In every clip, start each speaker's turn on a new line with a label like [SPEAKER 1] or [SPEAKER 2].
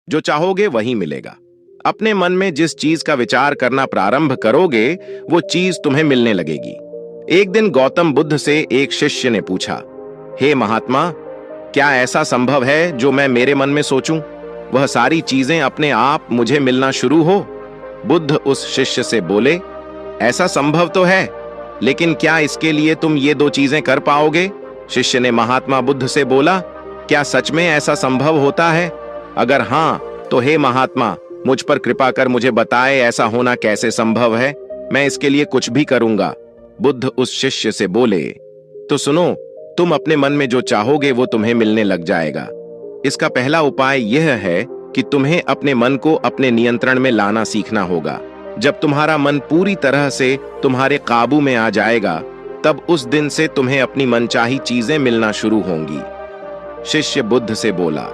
[SPEAKER 1] जो चाहोगे वही मिलेगा। अपने मन में जिस चीज का विचार करना प्रारंभ करोगे वो चीज तुम्हें मिलने लगेगी। एक दिन गौतम बुद्ध से एक शिष्य ने पूछा, हे महात्मा, क्या ऐसा संभव है जो मैं मेरे मन में सोचूं वह सारी चीजें अपने आप मुझे मिलना शुरू हो? बुद्ध उस शिष्य से बोले, ऐसा संभव तो है, लेकिन क्या इसके लिए तुम ये दो चीजें कर पाओगे? शिष्य ने महात्मा बुद्ध से बोला, क्या सच में ऐसा संभव होता है? अगर हां, तो हे महात्मा, मुझ पर कृपा कर मुझे बताए ऐसा होना कैसे संभव है। मैं इसके लिए कुछ भी करूंगा। बुद्ध उस शिष्य से बोले, तो सुनो, तुम अपने मन में जो चाहोगे वो तुम्हें मिलने लग जाएगा। इसका पहला उपाय यह है कि तुम्हें अपने मन को अपने नियंत्रण में लाना सीखना होगा। जब तुम्हारा मन पूरी तरह से तुम्हारे काबू में आ जाएगा, तब उस दिन से तुम्हें अपनी मनचाही चीजें मिलना शुरू होंगी। शिष्य बुद्ध से बोला,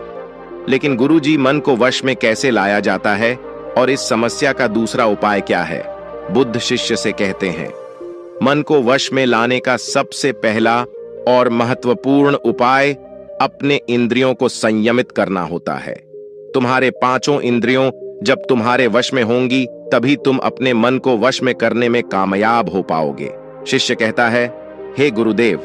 [SPEAKER 1] लेकिन गुरुजी, मन को वश में कैसे लाया जाता है और इस समस्या का दूसरा उपाय क्या है? बुद्ध शिष्य से कहते हैं, मन को वश में लाने का सबसे पहला और महत्वपूर्ण उपाय अपने इंद्रियों को संयमित करना होता है। तुम्हारे पांचों इंद्रियों जब तुम्हारे वश में होंगी, तभी तुम अपने मन को वश में करने में कामयाब हो पाओगे। शिष्य कहता है, हे गुरुदेव,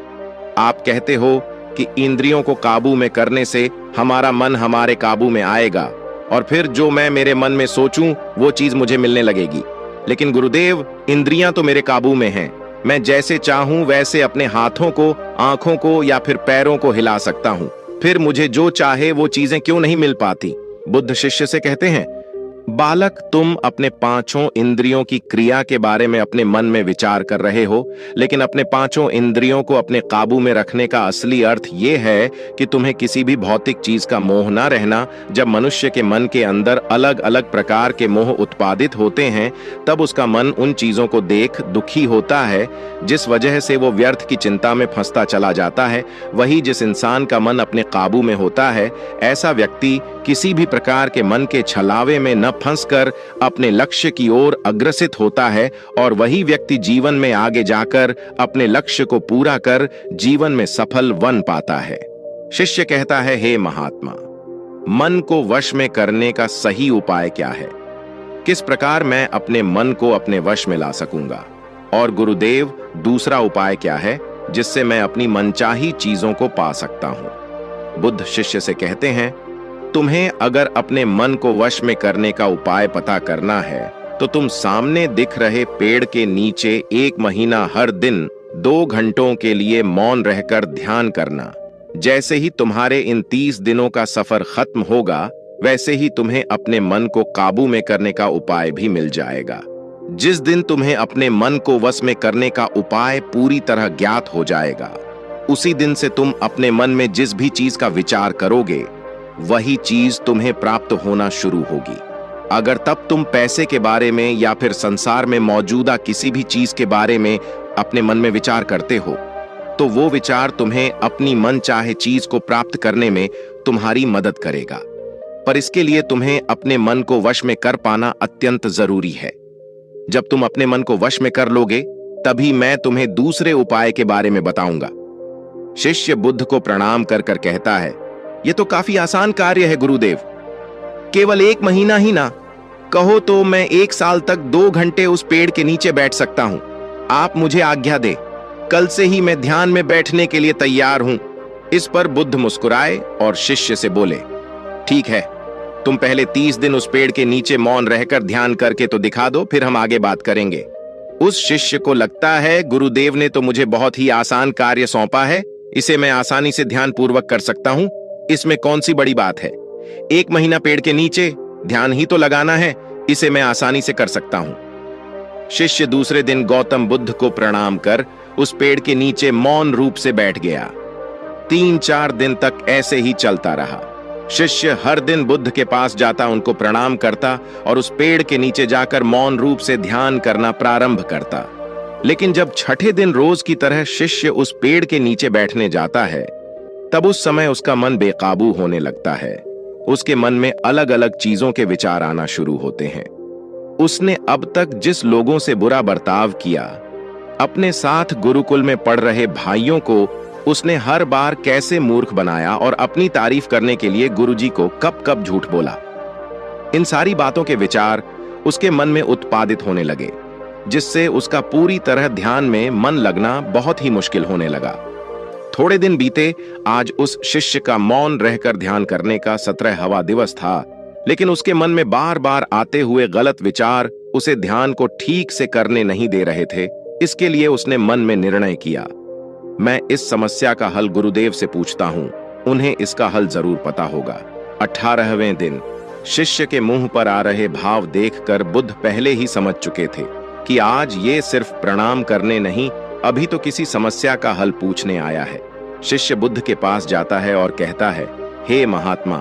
[SPEAKER 1] आप कहते हो कि इंद्रियों को काबू में करने से हमारा मन हमारे काबू में आएगा और फिर जो मैं मेरे मन में सोचूं वो चीज मुझे मिलने लगेगी। लेकिन गुरुदेव, इंद्रियां तो मेरे काबू में हैं। मैं जैसे चाहूं वैसे अपने हाथों को, आंखों को या फिर पैरों को हिला सकता हूं। फिर मुझे जो चाहे वो चीजें क्यों नहीं मिल पाती? बुद्ध शिष्य से कहते हैं, बालक, तुम अपने पांचों इंद्रियों की क्रिया के बारे में अपने मन में विचार कर रहे हो, लेकिन अपने पांचों इंद्रियों को अपने काबू में रखने का असली अर्थ यह है कि तुम्हें किसी भी भौतिक चीज का मोह ना रहना। जब मनुष्य के मन के अंदर अलग अलग प्रकार के मोह उत्पादित होते हैं, तब उसका मन उन चीजों को देख दुखी होता है, जिस वजह से वो व्यर्थ की चिंता में फंसता चला जाता है। वही जिस इंसान का मन अपने काबू में होता है, ऐसा व्यक्ति किसी भी प्रकार के मन के छलावे में न फंसकर अपने लक्ष्य की ओर अग्रसित होता है और वही व्यक्ति जीवन में आगे जाकर अपने लक्ष्य को पूरा कर जीवन में सफल बन पाता है। शिष्य कहता है, हे महात्मा, मन को वश में करने का सही उपाय क्या है? किस प्रकार मैं अपने मन को अपने वश में ला सकूंगा? और गुरुदेव, दूसरा उपाय क्या है जिससे मैं अपनी मनचाही चीजों को पा सकता हूं? बुद्ध शिष्य से कहते हैं, तुम्हें अगर अपने मन को वश में करने का उपाय पता करना है तो तुम सामने दिख रहे पेड़ के नीचे 1 महीना हर दिन 2 घंटों के लिए मौन रहकर ध्यान करना। जैसे ही तुम्हारे इन 30 दिनों का सफर खत्म होगा, वैसे ही तुम्हें अपने मन को काबू में करने का उपाय भी मिल जाएगा। जिस दिन तुम्हें अपने मन को वश में करने का उपाय पूरी तरह ज्ञात हो जाएगा, उसी दिन से तुम अपने मन में जिस भी चीज का विचार करोगे, वही चीज तुम्हें प्राप्त होना शुरू होगी। अगर तब तुम पैसे के बारे में या फिर संसार में मौजूदा किसी भी चीज के बारे में अपने मन में विचार करते हो, तो वो विचार तुम्हें अपनी मन चाहे चीज को प्राप्त करने में तुम्हारी मदद करेगा। पर इसके लिए तुम्हें अपने मन को वश में कर पाना अत्यंत जरूरी है। जब तुम अपने मन को वश में कर लोगे, तभी मैं तुम्हें दूसरे उपाय के बारे में बताऊंगा। शिष्य बुद्ध को प्रणाम कर कर कहता है, यह तो काफी आसान कार्य है गुरुदेव। केवल 1 महीना ही ना, कहो तो मैं 1 साल तक 2 घंटे उस पेड़ के नीचे बैठ सकता हूं। आप मुझे आज्ञा दे, कल से ही मैं ध्यान में बैठने के लिए तैयार हूं। इस पर बुद्ध मुस्कुराए और शिष्य से बोले, ठीक है, तुम पहले 30 दिन उस पेड़ के नीचे मौन रहकर ध्यान करके तो दिखा दो, फिर हम आगे बात करेंगे। उस शिष्य को लगता है, गुरुदेव ने तो मुझे बहुत ही आसान कार्य सौंपा है, इसे मैं आसानी से ध्यान पूर्वक कर सकता हूं। इसमें कौन सी बड़ी बात है? 1 महीना पेड़ के नीचे ध्यान ही तो लगाना है, इसे मैं आसानी से कर सकता हूं। शिष्य दूसरे दिन गौतम बुद्ध को प्रणाम कर उस पेड़ के नीचे मौन रूप से बैठ गया। 3-4 दिन तक ऐसे ही चलता रहा। शिष्य हर दिन बुद्ध के पास जाता, उनको प्रणाम करता और उस पेड़ के नीचे जाकर मौन रूप से ध्यान करना प्रारंभ करता। लेकिन जब छठे दिन रोज की तरह शिष्य उस पेड़ के नीचे बैठने जाता है, तब उस समय उसका मन बेकाबू होने लगता है। उसके मन में अलग अलग चीजों के विचार आना शुरू होते हैं। उसने अब तक जिस लोगों से बुरा बर्ताव किया, अपने साथ गुरुकुल में पढ़ रहे भाइयों को उसने हर बार कैसे मूर्ख बनाया और अपनी तारीफ करने के लिए गुरुजी को कब कब झूठ बोला। इन सारी बातों के विचार उसके मन में उत्पादित होने लगे, जिससे उसका पूरी तरह ध्यान में मन लगना बहुत ही मुश्किल होने लगा। थोड़े दिन बीते। आज उस शिष्य का मौन रहकर ध्यान करने का 17वां दिवस था, लेकिन उसके मन में बार बार आते हुए गलत विचार उसे ध्यान को ठीक से करने नहीं दे रहे थे। इसके लिए उसने मन में निर्णय किया, मैं इस समस्या का हल गुरुदेव से पूछता हूं, उन्हें इसका हल जरूर पता होगा। 18वें दिन। शिष्य के मुंह पर आ रहे भाव देखकर बुद्ध पहले ही समझ चुके थे कि आज ये सिर्फ प्रणाम करने नहीं, अभी तो किसी समस्या का हल पूछने आया है। शिष्य बुद्ध के पास जाता है और कहता है, हे महात्मा,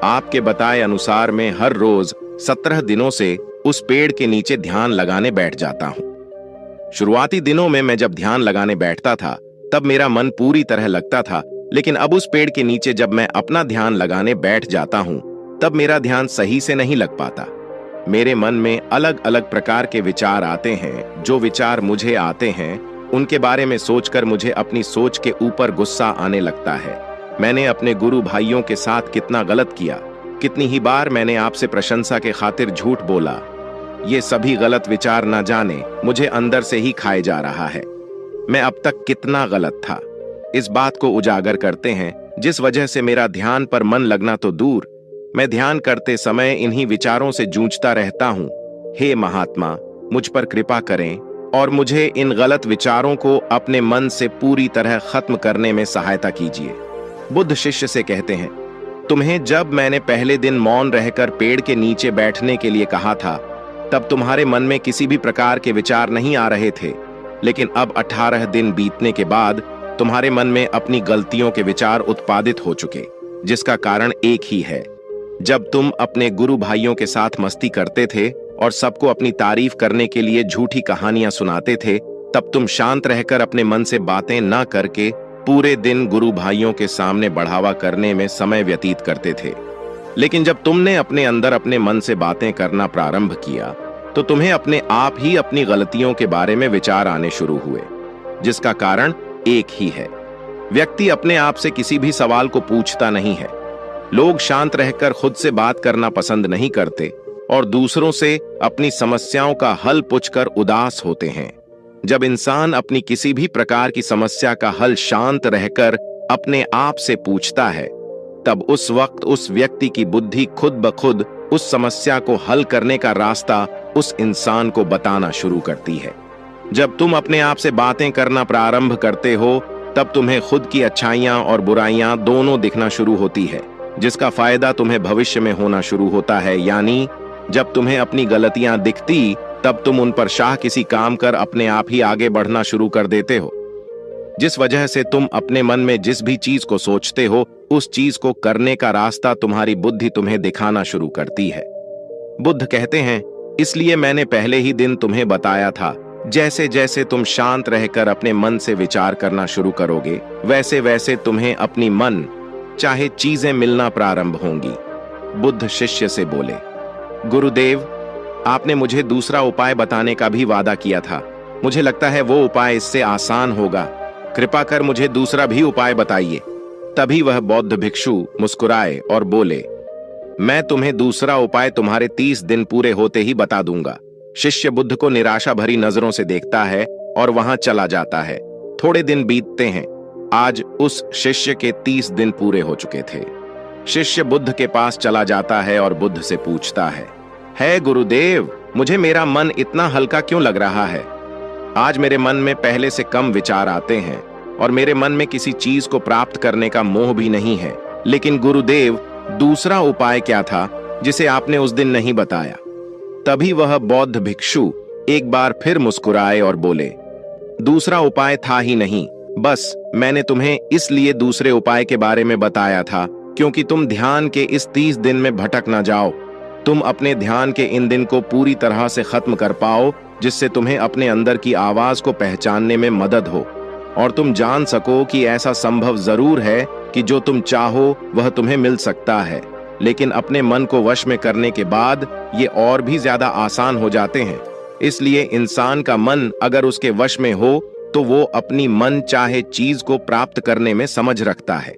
[SPEAKER 1] आपके बताए अनुसार मैं हर रोज 17 दिनों से उस पेड़ के नीचे ध्यान लगाने बैठ जाता हूं। शुरुआती दिनों में मैं जब ध्यान लगाने बैठता था तब मेरा मन पूरी तरह लगता था, लेकिन अब उस पेड़ के नीचे जब मैं अपना ध्यान लगाने बैठ जाता हूं तब मेरा ध्यान सही से नहीं लग पाता। मेरे मन में अलग अलग प्रकार के विचार आते हैं। जो विचार मुझे आते हैं उनके बारे में सोचकर मुझे अपनी सोच के ऊपर गुस्सा आने लगता है। मैंने अपने गुरु भाइयों के साथ कितना गलत किया, कितनी ही बार मैंने आपसे प्रशंसा के खातिर झूठ बोला। ये सभी गलत विचार न जाने मुझे अंदर से ही खाए जा रहा है। मैं अब तक कितना गलत था, इस बात को उजागर करते हैं, जिस वजह से मेरा ध्यान पर मन लगना तो दूर, मैं ध्यान करते समय इन्हीं विचारों से जूझता रहता हूं। हे महात्मा, मुझ पर कृपा करें और मुझे इन गलत विचारों को अपने मन से पूरी तरह खत्म करने में सहायता कीजिए। बुद्ध शिष्य से कहते हैं, तुम्हें जब मैंने पहले दिन मौन रहकर पेड़ के नीचे बैठने के लिए कहा था तब तुम्हारे मन में किसी भी प्रकार के विचार नहीं आ रहे थे, लेकिन अब 18 दिन बीतने के बाद तुम्हारे मन में अपनी गलतियों के विचार उत्पादित हो चुके, जिसका कारण एक ही है। जब तुम अपने गुरु भाइयों के साथ मस्ती करते थे और सबको अपनी तारीफ करने के लिए झूठी कहानियां सुनाते थे, तब तुम शांत रहकर अपने मन से बातें न करके पूरे दिन गुरु भाइयों के सामने बढ़ावा करने में समय व्यतीत करते थे। लेकिन जब तुमने अपने अंदर अपने मन से बातें करना प्रारंभ किया तो तुम्हें अपने आप ही अपनी गलतियों के बारे में विचार आने शुरू हुए, जिसका कारण एक ही है। व्यक्ति अपने आप से किसी भी सवाल को पूछता नहीं है। लोग शांत रहकर खुद से बात करना पसंद नहीं करते और दूसरों से अपनी समस्याओं का हल पूछकर उदास होते हैं। जब इंसान अपनी किसी भी प्रकार की समस्या का हल शांत रहकर अपने आप से पूछता है, तब उस वक्त उस व्यक्ति की बुद्धि खुद ब खुद उस समस्या को हल करने का रास्ता उस इंसान को बताना शुरू करती है। जब तुम अपने आप से बातें करना प्रारंभ करते हो तब तुम्हें खुद की अच्छाइयां और बुराइयां दोनों दिखना शुरू होती है, जिसका फायदा तुम्हें भविष्य में होना शुरू होता है। यानी जब तुम्हें अपनी गलतियां दिखती तब तुम उन पर शाह किसी काम कर अपने आप ही आगे बढ़ना शुरू कर देते हो, जिस वजह से तुम अपने मन में जिस भी चीज को सोचते हो उस चीज को करने का रास्ता तुम्हारी बुद्धि तुम्हें दिखाना शुरू करती है। बुद्ध कहते हैं, इसलिए मैंने पहले ही दिन तुम्हें बताया था, जैसे जैसे तुम शांत रहकर अपने मन से विचार करना शुरू करोगे वैसे वैसे तुम्हें अपनी मन चाहे चीजें मिलना प्रारंभ होंगी। बुद्ध शिष्य से बोले, गुरुदेव, आपने मुझे दूसरा उपाय बताने का भी वादा किया था। मुझे लगता है वो उपाय इससे आसान होगा। कृपा कर मुझे दूसरा भी उपाय बताइए। तभी वह बौद्ध भिक्षु मुस्कुराए और बोले, मैं तुम्हें दूसरा उपाय तुम्हारे 30 दिन पूरे होते ही बता दूंगा। शिष्य बुद्ध को निराशा भरी नजरों से देखता है और वहां चला जाता है। थोड़े दिन बीतते हैं। आज उस शिष्य के 30 दिन पूरे हो चुके थे। शिष्य बुद्ध के पास चला जाता है और बुद्ध से पूछता है गुरुदेव, मुझे मेरा मन इतना हल्का क्यों लग रहा है? आज मेरे मन में पहले से कम विचार आते हैं और मेरे मन में किसी चीज को प्राप्त करने का मोह भी नहीं है। लेकिन गुरुदेव, दूसरा उपाय क्या था जिसे आपने उस दिन नहीं बताया? तभी वह बौद्ध भिक्षु एक बार फिर मुस्कुराए और बोले, दूसरा उपाय था ही नहीं, बस मैंने तुम्हें इसलिए दूसरे उपाय के बारे में बताया था क्योंकि तुम ध्यान के इस 30 दिन में भटक ना जाओ। तुम अपने ध्यान के इन दिन को पूरी तरह से खत्म कर पाओ, जिससे तुम्हें अपने अंदर की आवाज को पहचानने में मदद हो और तुम जान सको कि ऐसा संभव जरूर है कि जो तुम चाहो वह तुम्हें मिल सकता है, लेकिन अपने मन को वश में करने के बाद ये और भी ज्यादा आसान हो जाते हैं। इसलिए इंसान का मन अगर उसके वश में हो तो वो अपनी मन चाहे चीज को प्राप्त करने में समझ रखता है।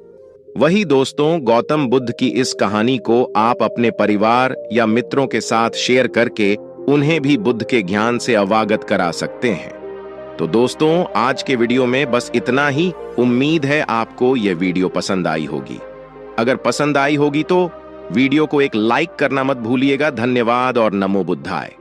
[SPEAKER 1] वही दोस्तों, गौतम बुद्ध की इस कहानी को आप अपने परिवार या मित्रों के साथ शेयर करके उन्हें भी बुद्ध के ज्ञान से अवगत करा सकते हैं। तो दोस्तों, आज के वीडियो में बस इतना ही। उम्मीद है आपको यह वीडियो पसंद आई होगी। अगर पसंद आई होगी तो वीडियो को एक लाइक करना मत भूलिएगा। धन्यवाद और नमो बुद्धाय।